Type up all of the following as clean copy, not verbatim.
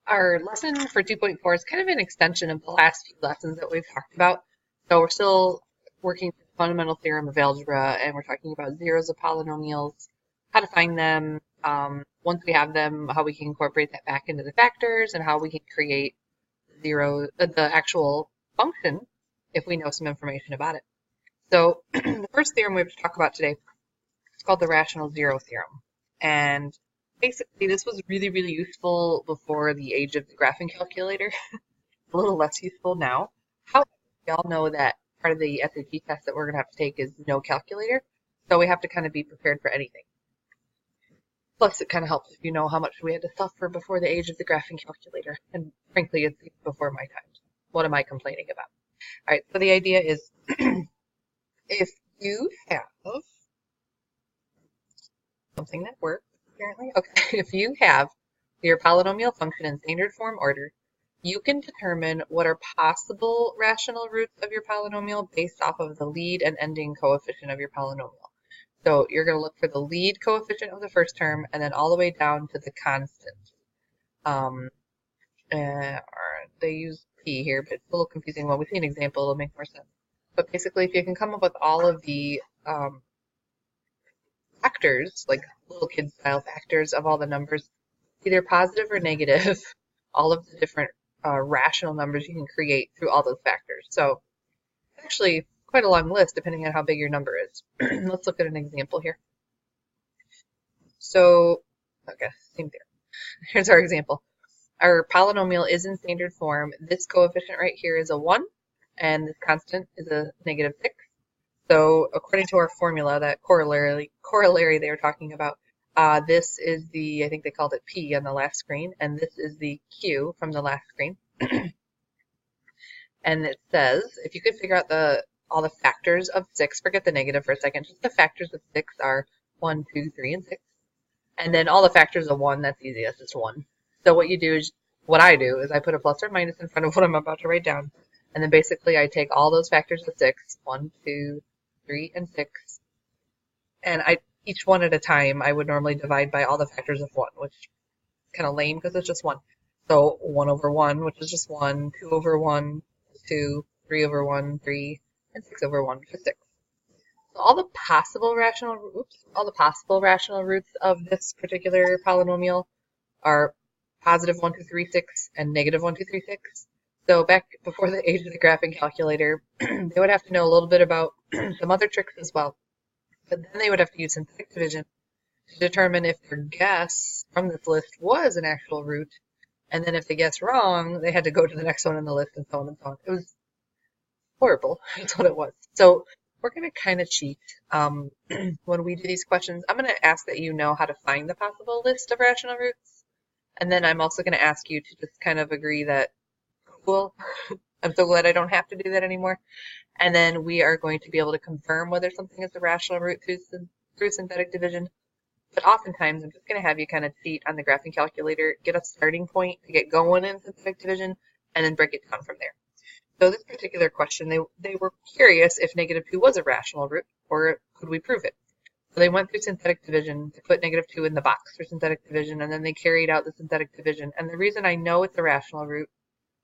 Our lesson for 2.4 is kind of an extension of the last few lessons that we've talked about. So we're still working through the fundamental theorem of algebra, and we're talking about zeros of polynomials, how to find them, once we have them, how we can incorporate that back into the factors, and how we can create the actual function if we know some information about it. So the first theorem we have to talk about today is called the rational zero theorem. And basically, this was really, really useful before the age of the graphing calculator. A little less useful now. However, we all know that part of the SAT test that we're going to have to take is no calculator, so we have to kind of be prepared for anything. Plus, it kind of helps if you know how much we had to suffer before the age of the graphing calculator. And frankly, it's before my time. What am I complaining about? All right, so the idea is if you have something that works, apparently, okay, if you have your polynomial function in standard form order, you can determine what are possible rational roots of your polynomial based off of the lead and ending coefficient of your polynomial. So you're going to look for the lead coefficient of the first term and then all the way down to the constant. They use p here, but it's a little confusing. When we see an example, it'll make more sense. But basically, if you can come up with all of the factors, like little kid style factors of all the numbers, either positive or negative, all of the different rational numbers you can create through all those factors. So it's actually quite a long list depending on how big your number is. Let's look at an example here. So, okay, same there. Here's our example. Our polynomial is in standard form. This coefficient right here is a 1, and this constant is a -6. So according to our formula, that corollary they were talking about, this is the, I think they called it P on the last screen, and this is the Q from the last screen. And it says, if you could figure out all the factors of 6, forget the negative for a second, just the factors of 6 are 1, 2, 3, and 6. And then all the factors of 1, that's easy, that's just 1. So what you do is, what I do is I put a plus or minus in front of what I'm about to write down, and then basically I take all those factors of 6, 1, 2, 3, and 6, and each one at a time I would normally divide by all the factors of 1, which is kind of lame because it's just 1. So 1 over 1, which is just 1, 2 over 1, 2, 3 over 1, 3, and 6 over 1, which is 6. So all the possible rational roots of this particular polynomial are positive 1, 2, 3, 6 and negative 1, 2, 3, 6. So back before the age of the graphing calculator, they would have to know a little bit about some other tricks as well. But then they would have to use synthetic division to determine if their guess from this list was an actual root. And then if they guessed wrong, they had to go to the next one in the list and so on and so on. It was horrible. That's what it was. So we're going to kind of cheat when we do these questions. I'm going to ask that you know how to find the possible list of rational roots. And then I'm also going to ask you to just kind of agree that, cool, I'm so glad I don't have to do that anymore. And then we are going to be able to confirm whether something is a rational root through synthetic division. But oftentimes, I'm just going to have you kind of cheat on the graphing calculator, get a starting point to get going in synthetic division, and then break it down from there. So this particular question, they were curious if -2 was a rational root, or could we prove it? So they went through synthetic division to put -2 in the box for synthetic division, and then they carried out the synthetic division. And the reason I know it's a rational root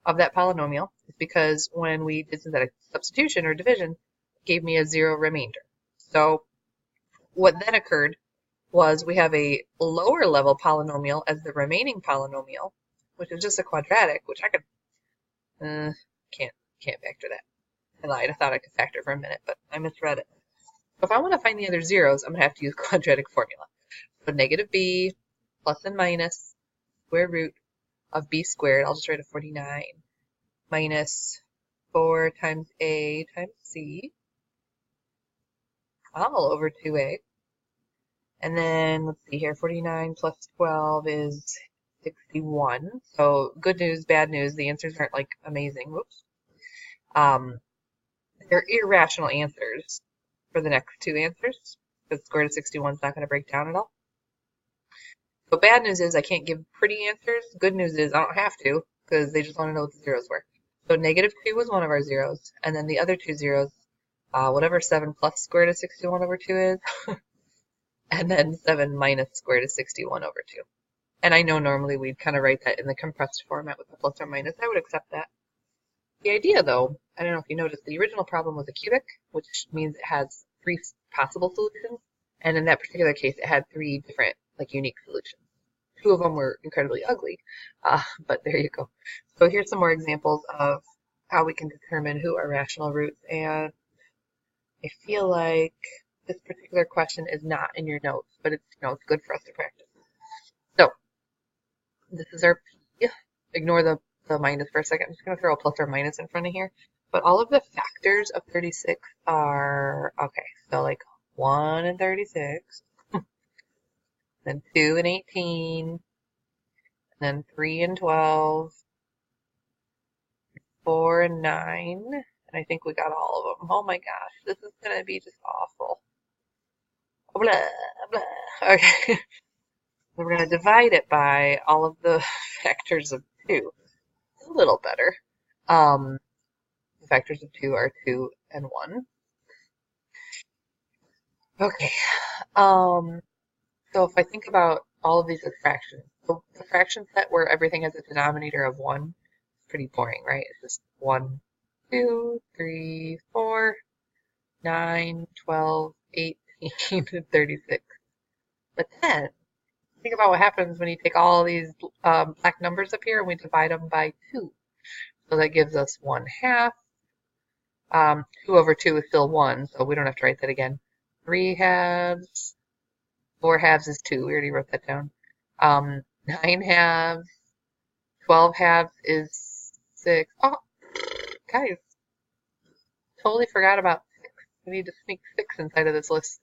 of that polynomial is because when we did synthetic substitution or division, it gave me a 0 remainder. So what then occurred was we have a lower level polynomial as the remaining polynomial, which is just a quadratic, which I could, can't factor that. I lied, I thought I could factor for a minute, but I misread it. So if I want to find the other zeros, I'm going to have to use quadratic formula. So -b plus and minus square root of b squared, I'll just write a 49, minus 4 times a times c, all over 2a. And then, let's see here, 49 plus 12 is 61. So good news, bad news, the answers aren't like amazing. Whoops. They're irrational answers for the next two answers, because square root of 61 is not going to break down at all. So bad news is I can't give pretty answers. Good news is I don't have to, because they just want to know what the zeros were. So -2 was one of our zeros, and then the other two zeros, whatever 7 plus square root of 61 over 2 is, and then 7 minus square root of 61 over 2. And I know normally we'd kind of write that in the compressed format with the plus or minus. I would accept that. The idea, though, I don't know if you noticed, the original problem was a cubic, which means it has 3 possible solutions. And in that particular case, it had 3 different, like, unique solutions. 2 of them were incredibly ugly, but there you go. So here's some more examples of how we can determine who are rational roots. And I feel like this particular question is not in your notes, but it's, it's good for us to practice. So this is our P. Ignore the minus for a second. I'm just going to throw a plus or minus in front of here. But all of the factors of 36 are, okay, so like 1 and 36, then 2 and 18, then 3 and 12, 4 and 9, and I think we got all of them. Oh my gosh, this is going to be just awful. Blah, blah. Okay. We're going to divide it by all of the factors of 2. It's a little better. The factors of 2 are 2 and 1. Okay. So if I think about all of these as fractions, so the fraction set where everything has a denominator of 1 is pretty boring, right? It's just 1, 2, 3, 4, 9, 12, 18, and 36. But then, think about what happens when you take all these black numbers up here and we divide them by 2. So that gives us 1/2. 2 over 2 is still 1, so we don't have to write that again. 3 halves. 4 halves is 2. We already wrote that down. 9 halves. 12 halves is 6. Oh, guys. Totally forgot about 6. We need to sneak 6 inside of this list.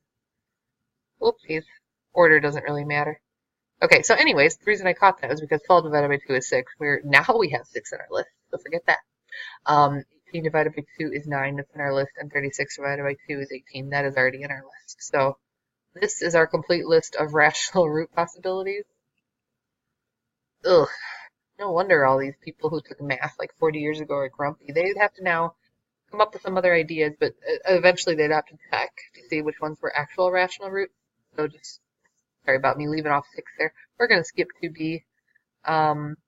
Oopsies. Order doesn't really matter. Okay, so anyways, the reason I caught that was because 12 divided by 2 is 6. Now we have 6 in our list, so forget that. 18 divided by 2 is 9, that's in our list, and 36 divided by 2 is 18. That is already in our list. So this is our complete list of rational root possibilities. Ugh, no wonder all these people who took math like 40 years ago are grumpy. They'd have to now come up with some other ideas, but eventually they'd have to check to see which ones were actual rational roots. So just, sorry about me leaving off 6 there. We're going to skip 2b,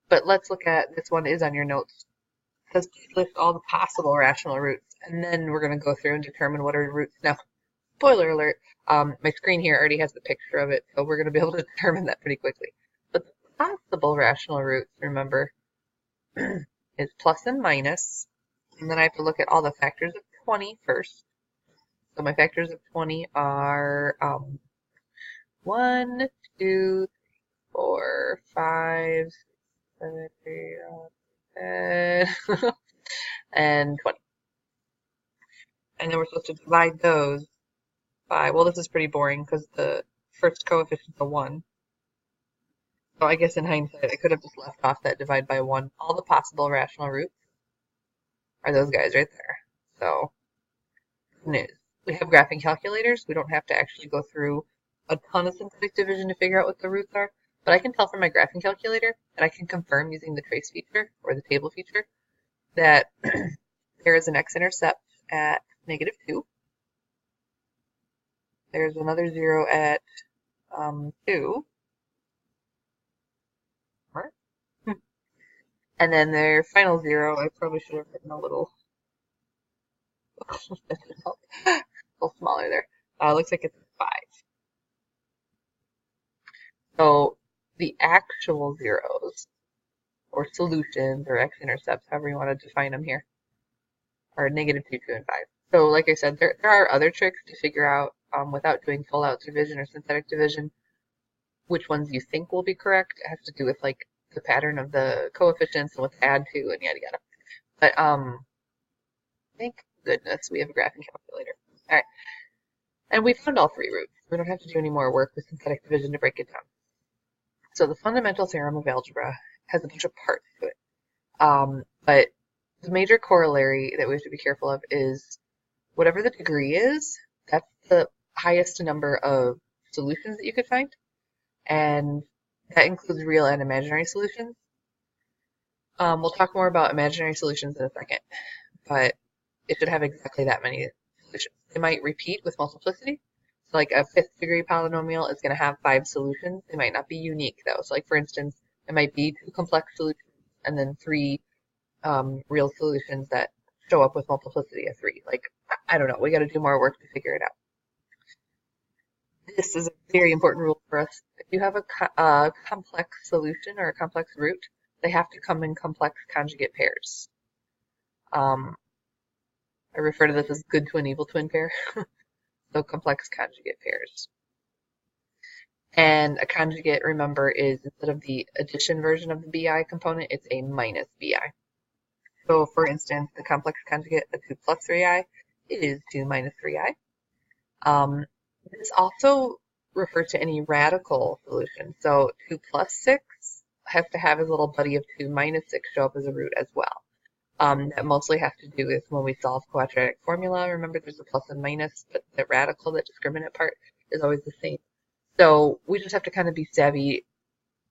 but let's look at, this one is on your notes. It says list all the possible rational roots, and then we're going to go through and determine what are roots. Now, spoiler alert, my screen here already has the picture of it, so we're going to be able to determine that pretty quickly. But the possible rational roots, remember, is plus and minus, and then I have to look at all the factors of 20 first. So my factors of 20 are 1, 2, 4, 5, 7, 8, 10, and 20. And then we're supposed to divide those by, well, this is pretty boring because the first coefficient is a 1. So I guess in hindsight, I could have just left off that divide by 1. All the possible rational roots are those guys right there. So, good news. We have graphing calculators. We don't have to actually go through a ton of synthetic division to figure out what the roots are. But I can tell from my graphing calculator, and I can confirm using the trace feature, or the table feature, that there is an x-intercept at -2. There's another 0 at 2. And then their final 0, I probably should have written a little, a little smaller there. Looks like it's 5. So the actual zeros, or solutions, or x-intercepts, however you want to define them here, are -2, 2, and 5. So like I said, there are other tricks to figure out, without doing full-out division or synthetic division, which ones you think will be correct. It has to do with like the pattern of the coefficients and what to add to and yada yada. But thank goodness we have a graphing calculator. All right, and we found all 3 roots. We don't have to do any more work with synthetic division to break it down. So the fundamental theorem of algebra has a bunch of parts to it, but the major corollary that we have to be careful of is whatever the degree is, that's the highest number of solutions that you could find, and that includes real and imaginary solutions. We'll talk more about imaginary solutions in a second, but it should have exactly that many solutions. They might repeat with multiplicity. So like a fifth degree polynomial is going to have 5 solutions. They might not be unique though. So like for instance, it might be 2 complex solutions and then 3 real solutions that show up with multiplicity of 3. Like, I don't know, we got to do more work to figure it out. This is a very important rule for us. If you have a complex solution or a complex root, they have to come in complex conjugate pairs. I refer to this as good twin, evil twin pair. So complex conjugate pairs. And a conjugate, remember, is instead of the addition version of the BI component, it's a minus BI. So for instance, the complex conjugate of 2 plus 3i is 2 minus 3i. This also refers to any radical solution. So 2 plus 6 has to have his little buddy of 2 minus 6 show up as a root as well. That mostly has to do with when we solve quadratic formula. Remember, there's a plus and minus, but the radical, the discriminant part, is always the same. So we just have to kind of be savvy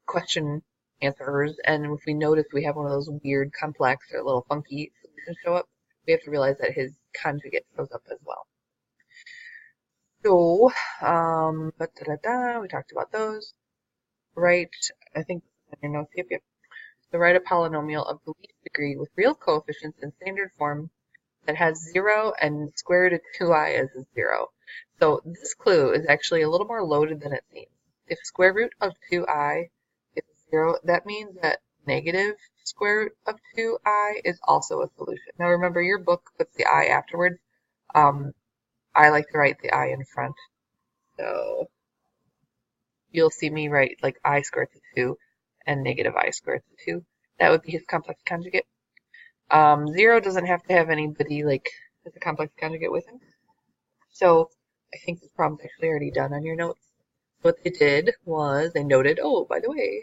question answerers, and if we notice we have one of those weird, complex, or little funky solutions show up, we have to realize that his conjugate shows up as well. So, we talked about those. Right, I think in your notes, yep. So write a polynomial of the least degree with real coefficients in standard form that has 0 and square root of 2i is 0. So this clue is actually a little more loaded than it seems. If square root of 2i is 0, that means that negative square root of 2i is also a solution. Now remember, your book puts the I afterwards. I like to write the I in front. So you'll see me write like I squared to 2 and negative I squared to 2. That would be his complex conjugate. 0 doesn't have to have anybody like as a complex conjugate with him. So I think this problem's actually already done on your notes. What they did was they noted, oh, by the way,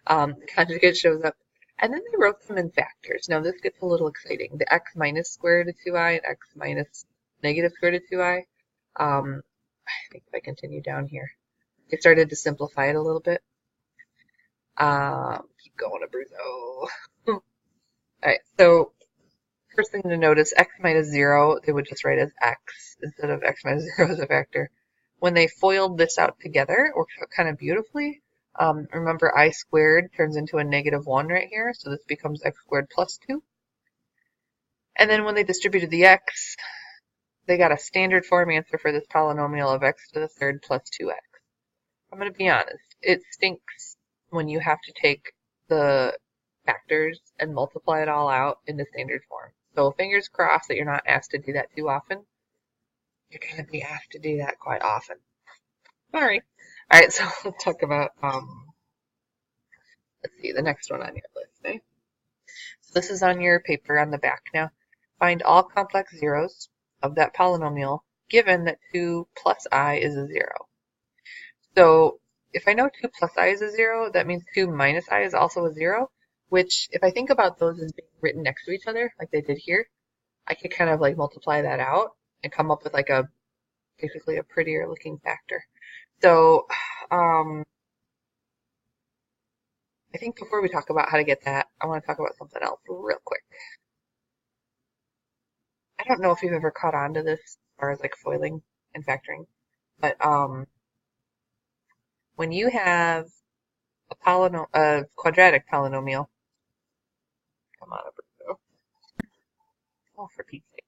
the conjugate shows up. And then they wrote them in factors. Now this gets a little exciting. The x minus square root of 2i and x minus negative square root of 2i. I think if I continue down here, they started to simplify it a little bit. Keep going, Abruzzo. Alright, so first thing to notice, x minus 0, they would just write as x instead of x minus 0 as a factor. When they foiled this out together, it works out kind of beautifully. Remember, I squared turns into a negative 1 right here, so this becomes x squared plus 2. And then when they distributed the x, they got a standard form answer for this polynomial of x to the third plus 2x. I'm going to be honest, it stinks when you have to take the factors and multiply it all out into standard form. So fingers crossed that you're not asked to do that too often. You're going to be asked to do that quite often. Sorry. All right, so let's talk about, let's see, the next one on your list. Okay? So this is on your paper on the back now. Find all complex zeros of that polynomial given that 2 plus I is a 0. So if I know 2 plus I is a 0, that means 2 minus I is also a 0, which if I think about those as being written next to each other, like they did here, I could kind of like multiply that out and come up with like a, basically a prettier looking factor. So I think before we talk about how to get that, I want to talk about something else real quick. I don't know if you've ever caught on to this as far as like foiling and factoring, but when you have a quadratic polynomial, come on, Abruzzo. Oh, for Pete's sake.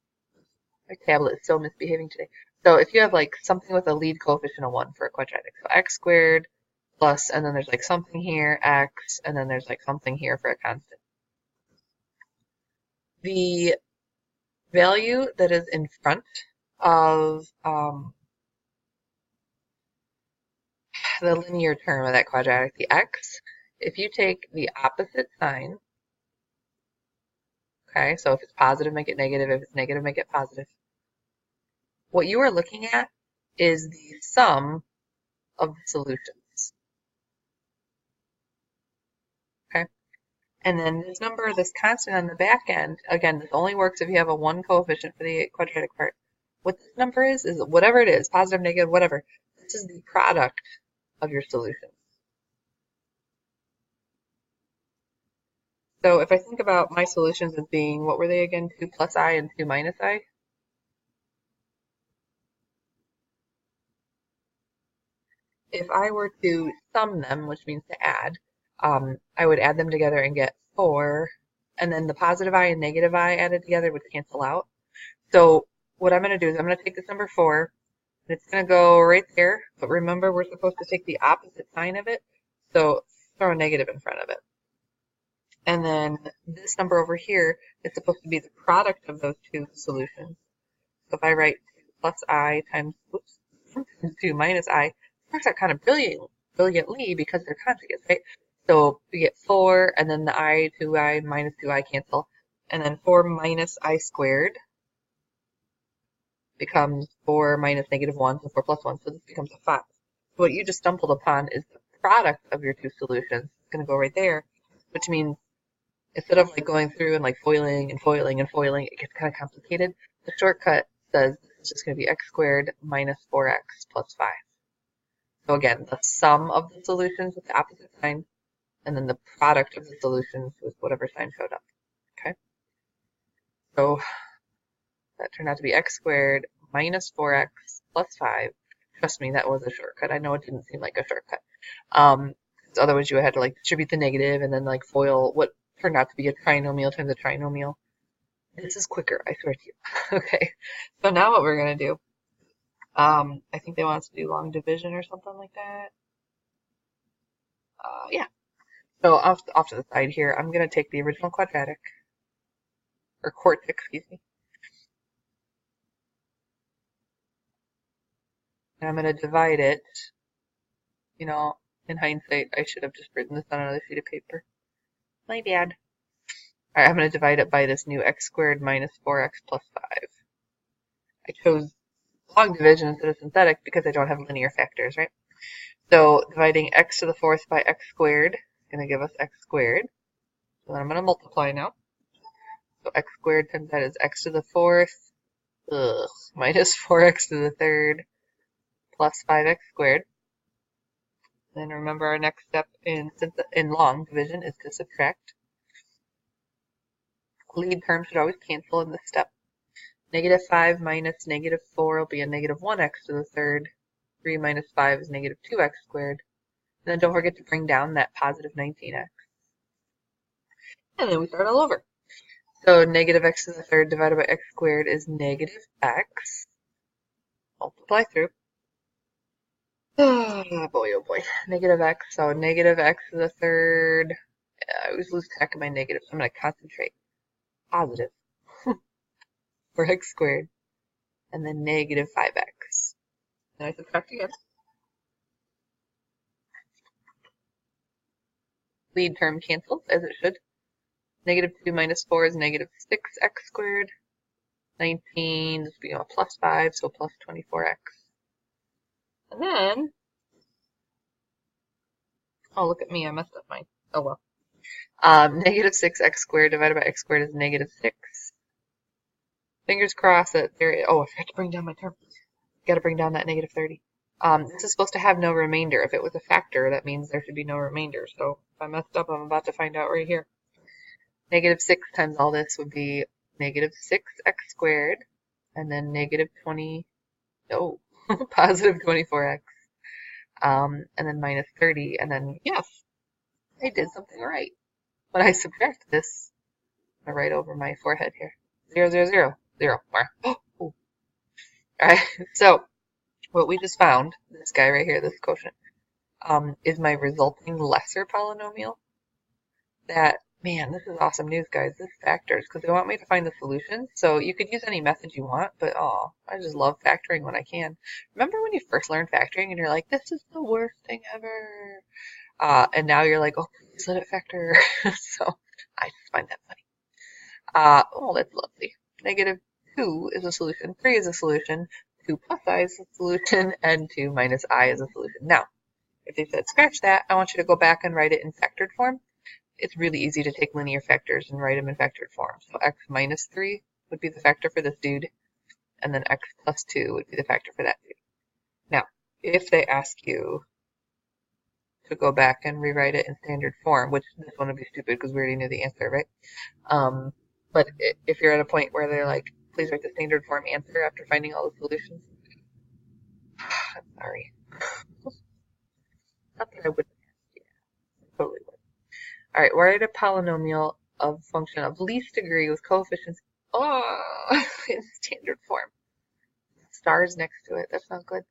My tablet is so misbehaving today. So if you have like something with a lead coefficient of 1 for a quadratic, so x squared plus, and then there's like something here, x, and then there's like something here for a constant. The value that is in front of the linear term of that quadratic, the x, if you take the opposite sign, okay, so if it's positive, make it negative, if it's negative, make it positive. What you are looking at is the sum of the solutions. Okay? And then this number, this constant on the back end, again, this only works if you have a 1 coefficient for the quadratic part. What this number is whatever it is, positive, negative, whatever, this is the product of your solutions. So if I think about my solutions as being, what were they again, 2 plus I and 2 minus I? if I were to sum them, which means to add, I would add them together and get 4, and then the positive I and negative I added together would cancel out. So what I'm going to do is I'm going to take this number 4, and it's going to go right there, but remember we're supposed to take the opposite sign of it, so throw a negative in front of it. And then this number over here is supposed to be the product of those two solutions. So if I write 2 plus I times 2 minus I, it works out kind of brilliantly because they're conjugates, right? So we get 4, and then the I, 2I, minus 2I cancel. And then 4 minus I squared becomes 4 minus negative 1, so 4 plus 1, so this becomes a 5. So what you just stumbled upon is the product of your two solutions. It's going to go right there, which means instead of like going through and like foiling and foiling and foiling, it gets kind of complicated. The shortcut says it's just going to be x squared minus 4x plus 5. So again, the sum of the solutions with the opposite sign, and then the product of the solutions with whatever sign showed up. Okay? So that turned out to be x squared minus 4x plus 5. Trust me, that was a shortcut. I know it didn't seem like a shortcut. Otherwise you had to like distribute the negative and then like foil what turned out to be a trinomial times a trinomial. This is quicker, I swear to you. Okay, so now what we're going to do, I think they want us to do long division or something like that. Yeah. So off to the side here, I'm going to take the original quadratic, or quartic, excuse me. And I'm going to divide it. You know, in hindsight, I should have just written this on another sheet of paper. My bad. Alright, I'm going to divide it by this new x squared minus 4x plus 5. I chose long division instead of synthetic because I don't have linear factors, right? So dividing x to the 4th by x squared is going to give us x squared. So then I'm going to multiply now. So x squared times that is x to the 4th minus 4x to the 3rd plus 5x squared. Then remember our next step in long division is to subtract. Lead terms should always cancel in this step. Negative 5 minus negative 4 will be a negative 1x to the 3rd. 3 minus 5 is negative 2x squared. And then don't forget to bring down that positive 19x. And then we start all over. So negative x to the 3rd divided by x squared is negative x. Multiply through. Oh boy. Negative x. So negative x to the 3rd. I always lose track of my negatives, so I'm going to concentrate. Positive for x squared, and then negative 5x. Then I subtract again. Lead term cancels, as it should. Negative 2 minus 4 is negative 6x squared. 19 is being a plus 5, so plus 24x. And then, oh, look at me, I messed up mine. Oh well. Negative 6x squared divided by x squared is negative 6. Fingers crossed that there. Oh, I forgot to bring down my term. Got to bring down that negative 30. This is supposed to have no remainder. If it was a factor, that means there should be no remainder. So if I messed up, I'm about to find out right here. Negative 6 times all this would be negative 6x squared, and then negative 20. No, positive 24x. And then minus 30, and then yes, I did something right. When I subtract this, I'm right over my forehead here. 0, 0, 0, 0. Oh. Alright, so what we just found, this guy right here, this quotient, is my resulting lesser polynomial. That, man, this is awesome news, guys. This factors, because they want me to find the solutions. So you could use any method you want, but I just love factoring when I can. Remember when you first learned factoring and you're like, this is the worst thing ever? And now you're like, oh, please let it factor. So I just find that funny. Oh, that's lovely. Negative 2 is a solution. 3 is a solution. 2 plus I is a solution. And 2 minus I is a solution. Now, if they said scratch that, I want you to go back and write it in factored form. It's really easy to take linear factors and write them in factored form. So x minus 3 would be the factor for this dude. And then x plus 2 would be the factor for that dude. Now, if they ask you to go back and rewrite it in standard form, which this one would be stupid because we already knew the answer, right? But if you're at a point where they're like, please write the standard form answer after finding all the solutions, I'm sorry. Not that I wouldn't. Yeah, I totally would. All right, write a polynomial of function of least degree with coefficients in standard form. Stars next to it. That's not good.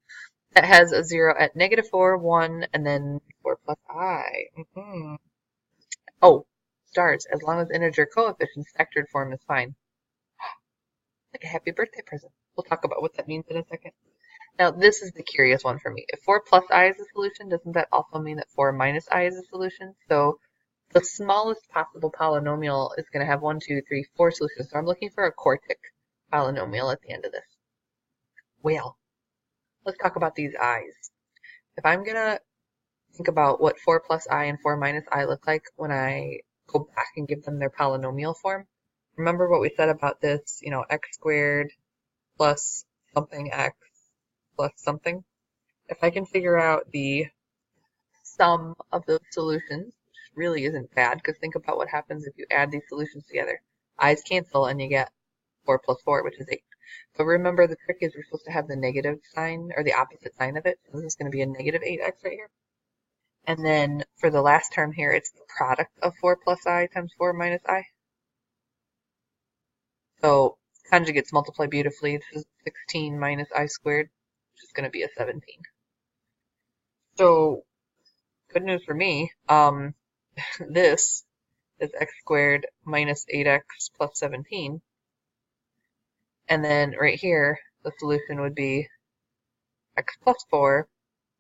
That has a 0 at -4, 1, and then 4 plus I. Oh, stars. As long as integer coefficients, factored form is fine. Like a happy birthday present. We'll talk about what that means in a second. Now, this is the curious one for me. If 4 plus I is a solution, doesn't that also mean that 4 minus I is a solution? So the smallest possible polynomial is going to have 1, 2, 3, 4 solutions. So I'm looking for a quartic polynomial at the end of this. Well, let's talk about these i's. If I'm going to think about what 4 plus I and 4 minus I look like when I go back and give them their polynomial form, remember what we said about this, x squared plus something x plus something? If I can figure out the sum of those solutions, which really isn't bad, because think about what happens if you add these solutions together. I's cancel and you get 4 plus 4, which is 8. So remember the trick is we're supposed to have the negative sign, or the opposite sign of it. So this is going to be a negative 8x right here. And then for the last term here, it's the product of 4 plus I times 4 minus I. So conjugates multiply beautifully. This is 16 minus I squared, which is going to be a 17. So good news for me, this is x squared minus 8x plus 17. And then right here, the solution would be x plus 4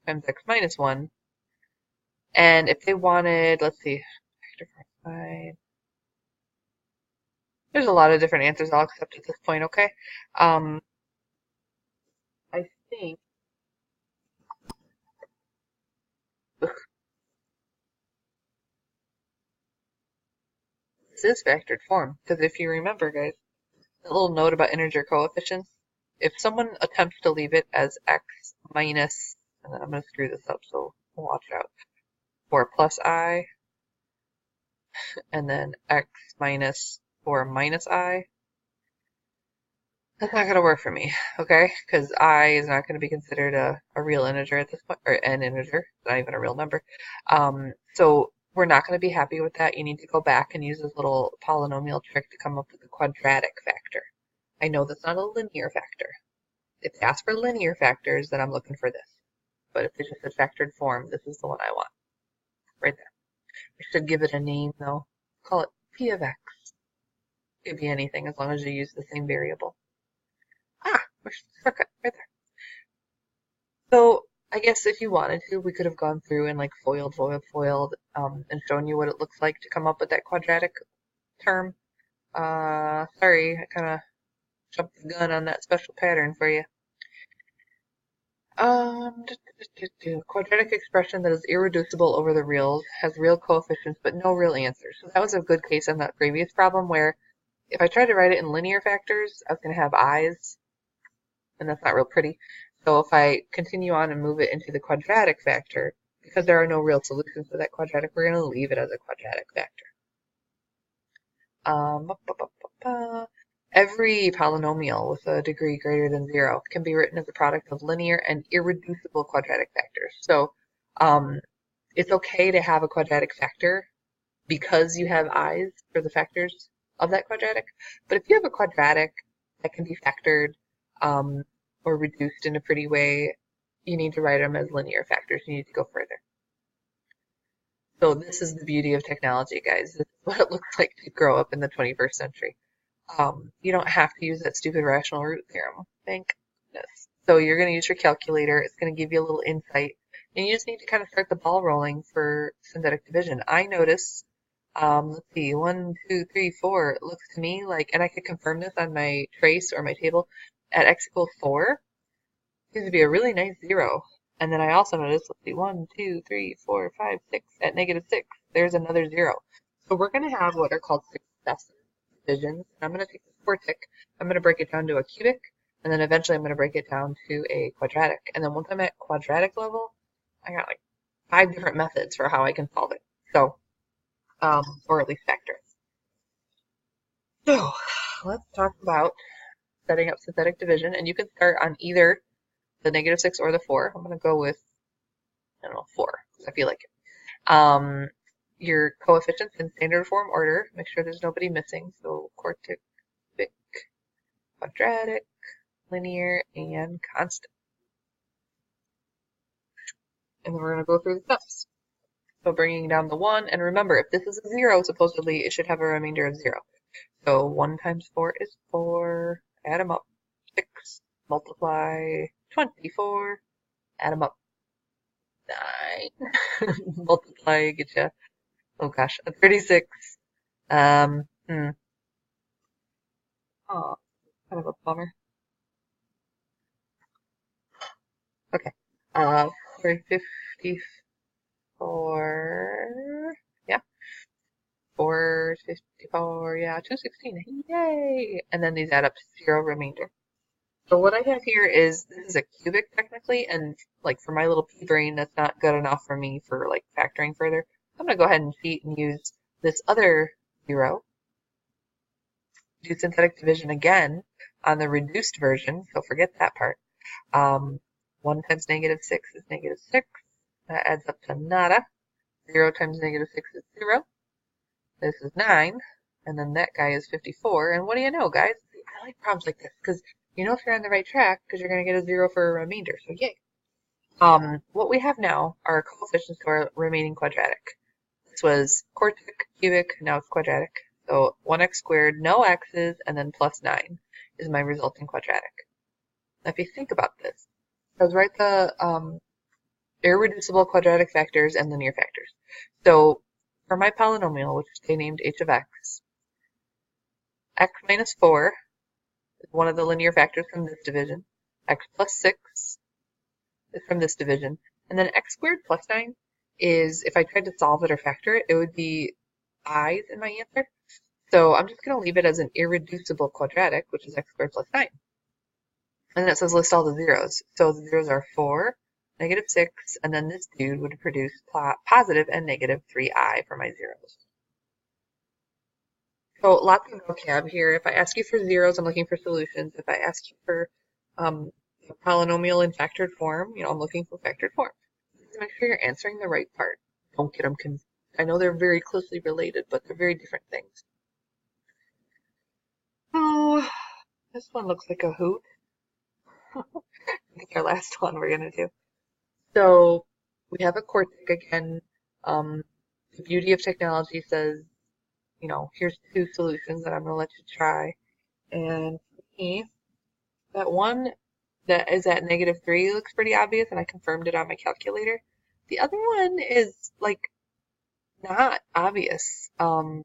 times x minus 1. And if they wanted, let's see, there's a lot of different answers I'll accept at this point, okay? I think this is factored form, because if you remember, guys, a little note about integer coefficients, if someone attempts to leave it as x minus, and then I'm going to screw this up, so watch out, 4 plus I, and then x minus 4 minus I, that's not going to work for me, okay? Because I is not going to be considered a real integer at this point, or an integer, it's not even a real number. So we're not going to be happy with that. You need to go back and use this little polynomial trick to come up with a quadratic factor. I know that's not a linear factor. If they ask for linear factors, then I'm looking for this. But if they just said factored form, this is the one I want. Right there. I should give it a name, though. Call it p of x. It could be anything as long as you use the same variable. Where's the shortcut? Right there. So I guess if you wanted to, we could have gone through and like foiled, and shown you what it looks like to come up with that quadratic term. Sorry, I kind of jumped the gun on that special pattern for you. Quadratic expression that is irreducible over the reals, has real coefficients but no real answers. So that was a good case on that previous problem where if I tried to write it in linear factors, I was going to have i's, and that's not real pretty. So if I continue on and move it into the quadratic factor, because there are no real solutions to that quadratic, we're going to leave it as a quadratic factor. Every polynomial with a degree greater than 0 can be written as a product of linear and irreducible quadratic factors. So it's okay to have a quadratic factor because you have i's for the factors of that quadratic. But if you have a quadratic that can be factored or reduced in a pretty way, you need to write them as linear factors. You need to go further. So this is the beauty of technology, guys. This is what it looks like to grow up in the 21st century. You don't have to use that stupid rational root theorem. Thank goodness. So you're going to use your calculator. It's going to give you a little insight. And you just need to kind of start the ball rolling for synthetic division. I notice, let's see, 1, 2, 3, 4. It looks to me like, and I could confirm this on my trace or my table, at x equals 4, seems to be a really nice 0. And then I also noticed, let's see, 1, 2, 3, 4, 5, 6. At -6, there's another 0. So we're going to have what are called successive divisions. I'm going to take this Quartic, I'm going to break it down to a cubic, and then eventually I'm going to break it down to a quadratic. And then once I'm at quadratic level, I got like 5 different methods for how I can solve it. So, or at least factor it. So, let's talk about setting up synthetic division, and you can start on either the -6 or the 4. I'm going to go with I don't know, 4, because I feel like it. Your coefficients in standard form order. Make sure there's nobody missing. So quartic, cubic, quadratic, linear, and constant. And then we're going to go through the steps. So bringing down the 1, and remember, if this is a 0, supposedly it should have a remainder of 0. So 1 times 4 is 4. Add them up. 6. Multiply 24. Add them up. 9. Multiply, get you, oh gosh, a 36. Oh, kind of a bummer. Okay. 454. Yeah. 454. Yeah. 216. Yay! And then these add up to 0 remainder. So what I have here is, this is a cubic technically, and like for my little pea brain, that's not good enough for me for like factoring further. I'm going to go ahead and cheat and use this other 0. Do synthetic division again on the reduced version, so forget that part. 1 times negative 6 is negative 6. That adds up to nada. 0 times negative 6 is 0. This is 9. And then that guy is 54. And what do you know, guys? I like problems like this because you know if you're on the right track because you're going to get a 0 for a remainder. So yay. What we have now are coefficients to our remaining quadratic. This was quartic, cubic, now it's quadratic. So 1x squared, no x's, and then plus 9 is my resulting quadratic. Now if you think about this, let's write the irreducible quadratic factors and linear factors. So for my polynomial, which they named h of x minus 4 is one of the linear factors from this division. X plus 6 is from this division. And then x squared plus 9 is, if I tried to solve it or factor it, it would be i's in my answer. So I'm just going to leave it as an irreducible quadratic, which is x squared plus 9. And then it says list all the zeros. So the zeros are 4, negative 6, and then this dude would produce positive and negative 3i for my zeros. So lots of vocab here. If I ask you for zeros, I'm looking for solutions. If I ask you for a polynomial in factored form, I'm looking for factored form. Make sure you're answering the right part. Don't get them confused. I know they're very closely related, but they're very different things. Oh, this one looks like a hoot. I think our last one we're going to do. So we have a quartic again. The beauty of technology says, here's 2 solutions that I'm going to let you try. And for me, that one that is at negative 3 looks pretty obvious, and I confirmed it on my calculator. The other one is, like, not obvious. And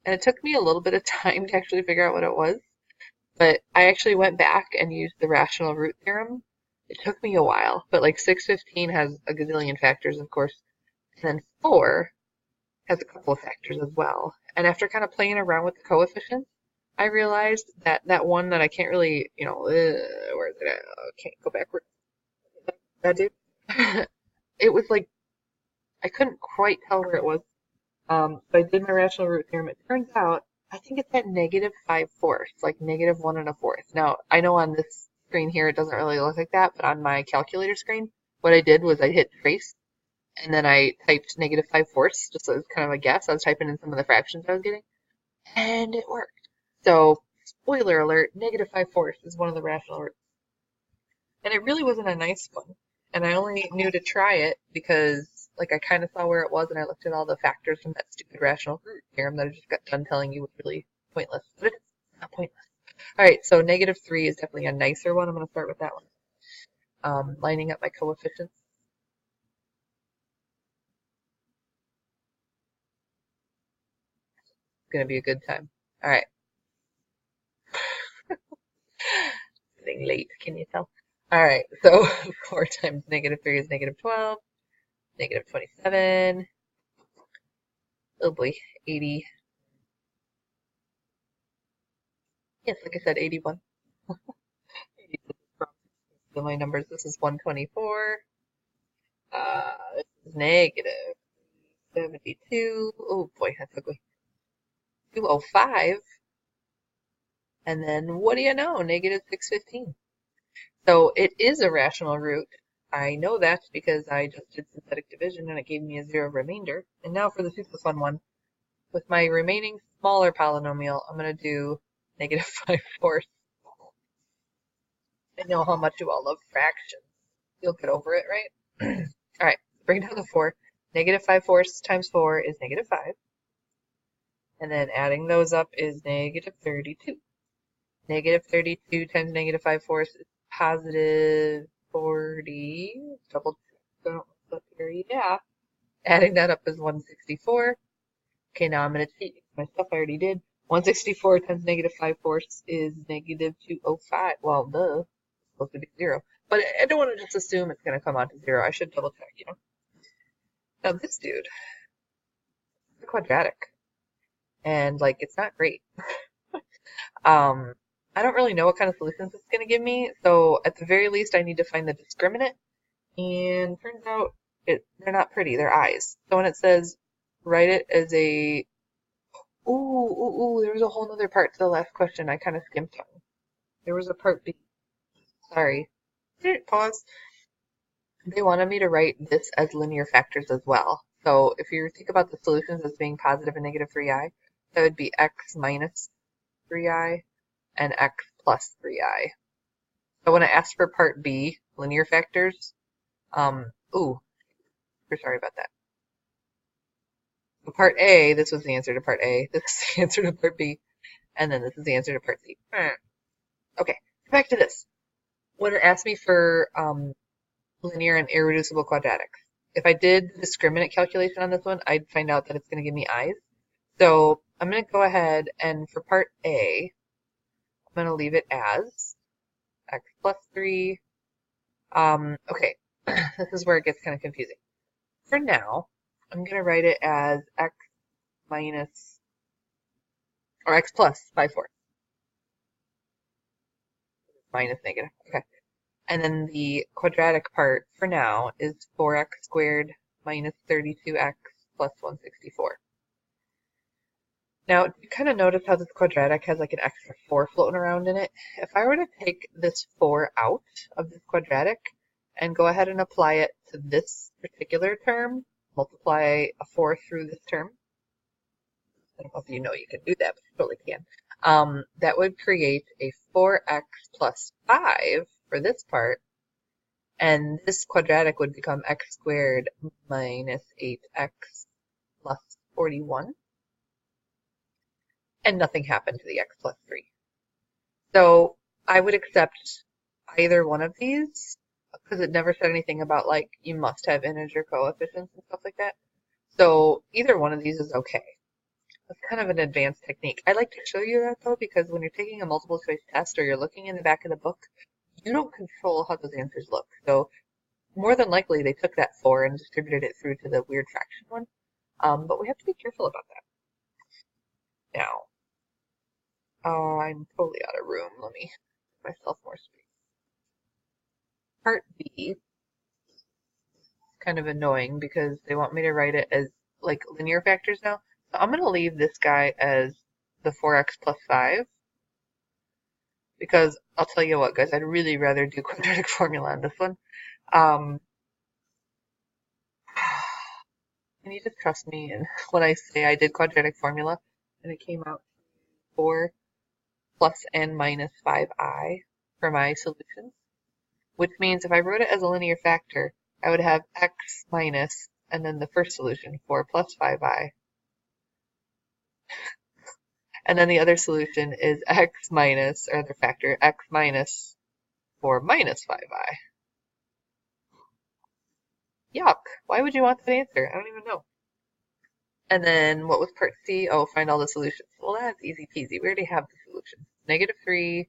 it took me a little bit of time to actually figure out what it was. But I actually went back and used the rational root theorem. It took me a while, but like 615 has a gazillion factors, of course. And then 4 has a couple of factors as well. And after kind of playing around with the coefficients, I realized that that one that I can't really, where is it at? I can't go backward. That dude. It was like, I couldn't quite tell where it was. So I did my rational root theorem. It turns out, I think it's at negative 5/4, like negative 1 1/4. Now, I know on this screen here it doesn't really look like that, but on my calculator screen, what I did was I hit trace, and then I typed negative 5/4, just as kind of a guess. I was typing in some of the fractions I was getting, and it worked. So, spoiler alert, negative 5/4 is one of the rational roots. And it really wasn't a nice one. And I only knew to try it because, like, I kind of saw where it was, and I looked at all the factors from that stupid rational root theorem that I just got done telling you was really pointless. But it's not pointless. All right, so negative 3 is definitely a nicer one. I'm going to start with that one. Lining up my coefficients. It's going to be a good time. All right. Getting late, can you tell? All right, so 4 times negative 3 is negative 12, negative 27, oh boy, 80. Yes, like I said, 81. So my numbers, this is 124. This is negative 72. Oh boy, that's ugly. 205. And then, what do you know? Negative 615. So it is a rational root. I know that because I just did synthetic division and it gave me a 0 remainder. And now for the super fun one. With my remaining smaller polynomial, I'm going to do negative 5/4. I know how much you all love fractions. You'll get over it, right? Alright, bring down the 4. Negative 5/4 times 4 is negative 5. And then adding those up is negative 32. Negative 32 times negative 5/4 is positive 40. Double check. Don't here. Yeah. Adding that up is 164. Okay, now I'm going to cheat. My stuff I already did. 164 times negative 5/4 is negative 205. Well, duh. It's supposed to be 0. But I don't want to just assume it's going to come out to 0. I should double check, you know. Now this dude, it's a quadratic. And, like, it's not great. I don't really know what kind of solutions it's going to give me, so at the very least I need to find the discriminant, and turns out they're not pretty, they're eyes. So when it says write it as a, there was a whole other part to the last question I kind of skimped on. There was a part B. Sorry. Pause. They wanted me to write this as linear factors as well. So if you think about the solutions as being positive and negative 3i, that would be x minus 3i and x plus 3i. So when I asked for part B, linear factors, we're sorry about that. So part A, this was the answer to part A, this is the answer to part B, and then this is the answer to part C. Okay, back to this. When it asked me for linear and irreducible quadratics, if I did the discriminant calculation on this one, I'd find out that it's going to give me eyes. So I'm going to go ahead and for part A, I'm going to leave it as x plus 3. Okay, this is where it gets kind of confusing. For now, I'm going to write it as x minus, or x plus 5/4. Minus negative, okay. And then the quadratic part for now is 4x squared minus 32x plus 164. Now, you kind of notice how this quadratic has like an extra 4 floating around in it. If I were to take this 4 out of this quadratic and go ahead and apply it to this particular term, multiply a 4 through this term, I don't know if you know you can do that, but you totally can. That would create a 4x plus 5 for this part, and this quadratic would become x squared minus 8x plus 41. And nothing happened to the x plus 3. So I would accept either one of these, because it never said anything about, like, you must have integer coefficients and stuff like that. So either one of these is okay. It's kind of an advanced technique. I like to show you that, though, because when you're taking a multiple choice test or you're looking in the back of the book, you don't control how those answers look. So more than likely they took that 4 and distributed it through to the weird fraction one. But we have to be careful about that. Now, I'm totally out of room. Let me give myself more space. Part B is kind of annoying because they want me to write it as like linear factors now. So I'm going to leave this guy as the 4x plus 5 because I'll tell you what, guys, I'd really rather do quadratic formula on this one. Can you just trust me when I say I did quadratic formula and it came out 4 plus n minus 5i for my solutions, which means if I wrote it as a linear factor, I would have x minus, and then the first solution, 4 plus 5i. And then the other solution is x minus, or the factor, x minus 4 minus 5i. Yuck. Why would you want that answer? I don't even know. And then what was part C? Oh, find all the solutions. Well, that's easy peasy. We already have the solutions. Negative 3,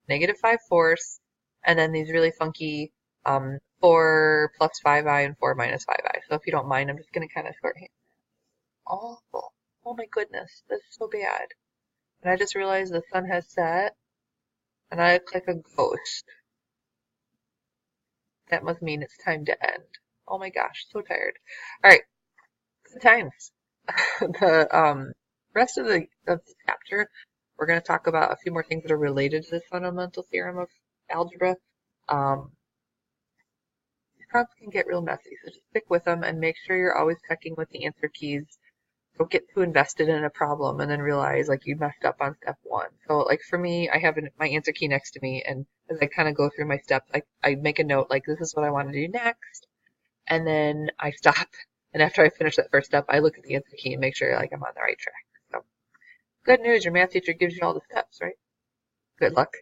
negative 5/4, and then these really funky 4 plus 5i and 4 minus 5i. So if you don't mind, I'm just going to kind of shorthand. Awful. Oh my goodness, this is so bad. And I just realized the sun has set, and I look like a ghost. That must mean it's time to end. Oh my gosh, so tired. Alright, good times. The rest of the chapter, we're going to talk about a few more things that are related to this fundamental theorem of algebra. Prompts can get real messy, so just stick with them and make sure you're always checking with the answer keys. Don't get too invested in a problem and then realize like you messed up on step one. So like for me, I have my answer key next to me, and as I kind of go through my steps, I make a note like this is what I want to do next, and then I stop. And after I finish that first step, I look at the answer key and make sure like I'm on the right track. So good news, your math teacher gives you all the steps, right? Good luck.